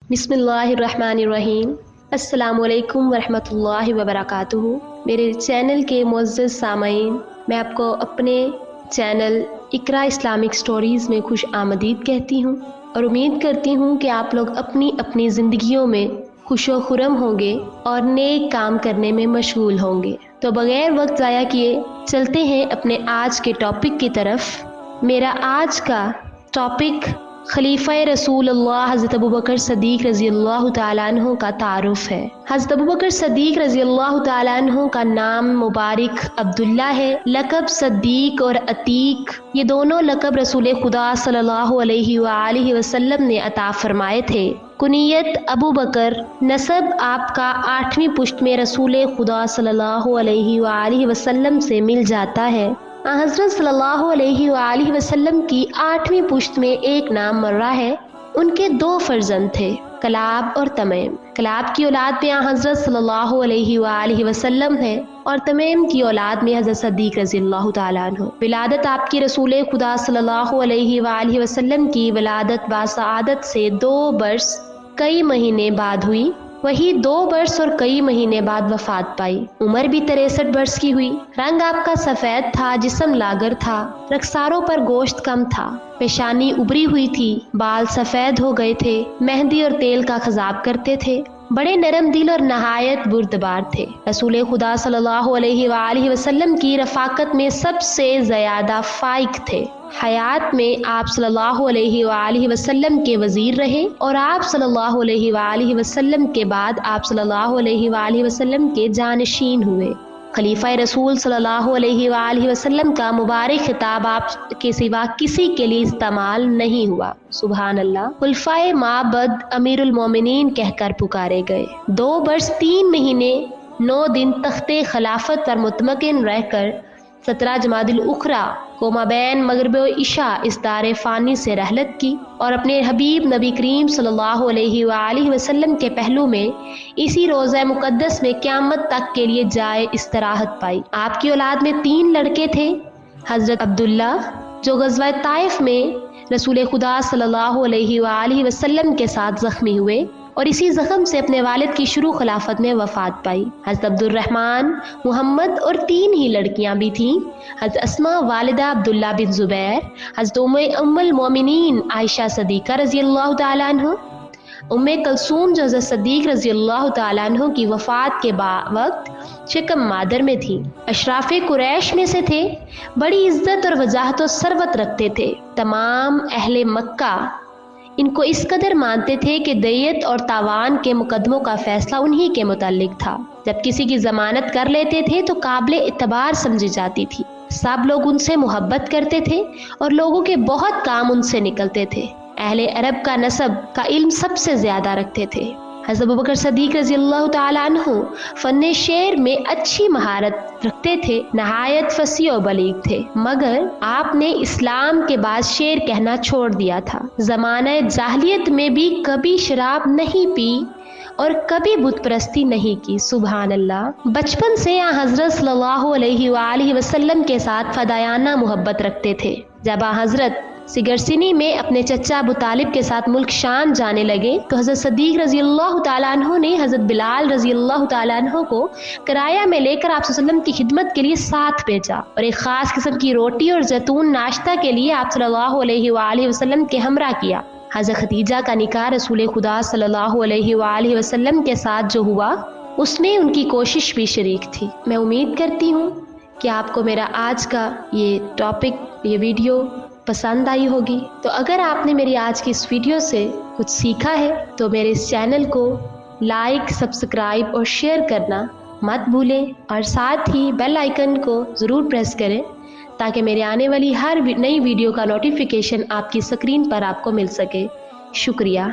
बिस्मिल्लाहिर्रहमानिर्रहीम। अस्सलामु अलैकुम वरहमतुल्लाहि वबरकातुहू। मेरे चैनल के मुअज़्ज़ज़ सामईन, मैं आपको अपने चैनल इकरा इस्लामिक स्टोरीज़ में खुश आमदीद कहती हूँ और उम्मीद करती हूँ कि आप लोग अपनी अपनी ज़िंदगियों में खुशो खुरम होंगे और नेक काम करने में मशगूल होंगे। तो बग़ैर वक्त ज़ाया किए चलते हैं अपने आज के टॉपिक की तरफ। मेरा आज का टॉपिक खलीफा रसूलुल्लाह हज़रत अबू बकर सदीक़ रज़ियल्लाहु ताला अन्हु का तारुफ़ है। हज़रत अबू बकर सदीक़ रज़ियल्लाहु ताला अन्हु का नाम मुबारक अब्दुल्ला है। लक़ब सदीक़ और अतीक, ये दोनों लक़ब रसूल खुदा सल्लल्लाहु अलैहि वसल्लम ने अता फरमाए थे। कुनियत अबू बकर, नसब आपका 8वीं पुश्त में रसूल खुदा सल्लल्लाहु अलैहि वसल्लम से मिल जाता है। हज़रत सल्लल्लाहु अलैहि वसल्लम की 8वीं पुश्त में एक नाम मर्रा है। उनके 2 फर्जंद थे, कलाब और तमीम। कलाब की औलाद में हज़रत सल्लल्लाहु अलैहि वसल्लम है और तमीम की औलाद में हज़रत सदीक़ रज़ियल्लाहु ताला अन्हु। विलादत आपकी रसूल खुदा सल्लल्लाहु अलैहि वसल्लम की विलादत बासआदत से 2 बरस कई महीने बाद हुई। वही 2 बरस और कई महीने बाद वफात पाई। उम्र भी 63 बरस की हुई। रंग आपका सफ़ेद था, जिस्म लागर था, रखसारों पर गोश्त कम था, पेशानी उभरी हुई थी, बाल सफ़ेद हो गए थे, मेहंदी और तेल का खजाब करते थे, बड़े नरम दिल और नहायत बुर्दबार थे। रसूल खुदा सल्लल्लाहु अलैहि वसल्लम की रफ़ाकत में सबसे ज़्यादा फ़ाइक थे। हयात में आप सल्लल्लाहु अलैहि वसल्लम के वज़ीर रहे और आप सल्लल्लाहु अलैहि वसल्लम के बाद आप सल्लल्लाहु अलैहि वसल्लम के जानशीन हुए। खलीफा रसूल सल्लल्लाहु अलैहि वसल्लम का मुबारक खिताब आप के सिवा किसी के लिए इस्तेमाल नहीं हुआ। सुभान अल्लाह। खुलफाए माबद अमीरुल मोमिनीन कहकर पुकारे गए। 2 बरस 3 महीने 9 दिन तख्ते खिलाफत पर मुतमकिन रहकर 17 जमादिल उखरा को माबैन मगरिब व इशा इस दारे फ़ानी से रहलत की और अपने हबीब नबी करीम सल्लल्लाहु अलैहि वसल्लम के पहलू में इसी रोज़ा मुक़द्दस में क़यामत तक के लिए जाए इस्तराहत पाई। आपकी औलाद में 3 लड़के थे। हज़रत अब्दुल्ला, जो ग़ज़वा ताइफ में रसूल खुदा सल्लल्लाहु अलैहि वसल्लम के साथ ज़ख्मी हुए और इसी ज़ख्म से अपने वालिद की शुरू खिलाफत में वफ़ात पाई। हज़रत अब्दुर्रहमान, मुहम्मद और 3 ही लड़कियां भी थीं। हज़रत अस्मा वालिदा अब्दुल्ला बिन ज़ुबैर, हज़रत उम्मुल मोमिनीन आयशा सदीक़ा रज़ियल्लाहु ताला अन्हा, उम्मे कलसूम जो हज़रत सदीक़ रज़ियल्लाहु ताला अन्हु की वफ़ात के वक्त शिकम मादर में थी। अशराफ़े कुरैश में से थे। बड़ी इज़्ज़त और वजाहत और सरवत रखते थे। तमाम अहले मक्का इनको इस कदर मानते थे कि दैयत और तावान के मुकदमों का फैसला उन्हीं के मुताल्लिक था। जब किसी की ज़मानत कर लेते थे तो काबिल इतबार समझी जाती थी। सब लोग उनसे मोहब्बत करते थे और लोगों के बहुत काम उनसे निकलते थे। अहले अरब का नसब का इल्म सबसे ज़्यादा रखते थे। हज़रत अबू बकर सदीक़ रज़ियल्लाहु ताला अन्हु फ़न्ने शेर में अच्छी महारत रखते थे, नहायत फसी और बलीग थे, मगर आपने इस्लाम के बाद शेर कहना छोड़ दिया था। ज़माने जाहिलियत में भी कभी शराब नहीं पी और कभी बुत परस्ती नहीं की। सुभान अल्लाह। बचपन से हज़रत सल्लल्लाहु अलैहि वसल्लम के साथ फ़दायाना मोहब्बत रखते थे। जब हज़रत सिगरसिनी में अपने चचा अबू तालिब के साथ मुल्क शाम जाने लगे तो हज़रत सदीक़ रज़ियल्लाहु ताला अन्हु ने हज़रत बिलाल रज़ियल्लाहु ताला अन्हु को किराया में लेकर आप सल्लल्लाहु अलैहि वसल्लम की खिदमत के लिए साथ भेजा और एक ख़ास किस्म की रोटी और जैतून नाश्ता के लिए आप सल्लल्लाहु अलैहि वसल्लम के हमरा किया। हज़रत खदीजा का निकाह रसूल खुदा सल्लल्लाहु अलैहि वसल्लम के साथ जो हुआ उसमें उनकी कोशिश भी शरीक थी। मैं उम्मीद करती हूँ कि आपको मेरा आज का ये टॉपिक, ये वीडियो पसंद आई होगी। तो अगर आपने मेरी आज की इस वीडियो से कुछ सीखा है तो मेरे इस चैनल को लाइक, सब्सक्राइब और शेयर करना मत भूलें और साथ ही बेल आइकन को ज़रूर प्रेस करें ताकि मेरे आने वाली हर नई वीडियो का नोटिफिकेशन आपकी स्क्रीन पर आपको मिल सके। शुक्रिया।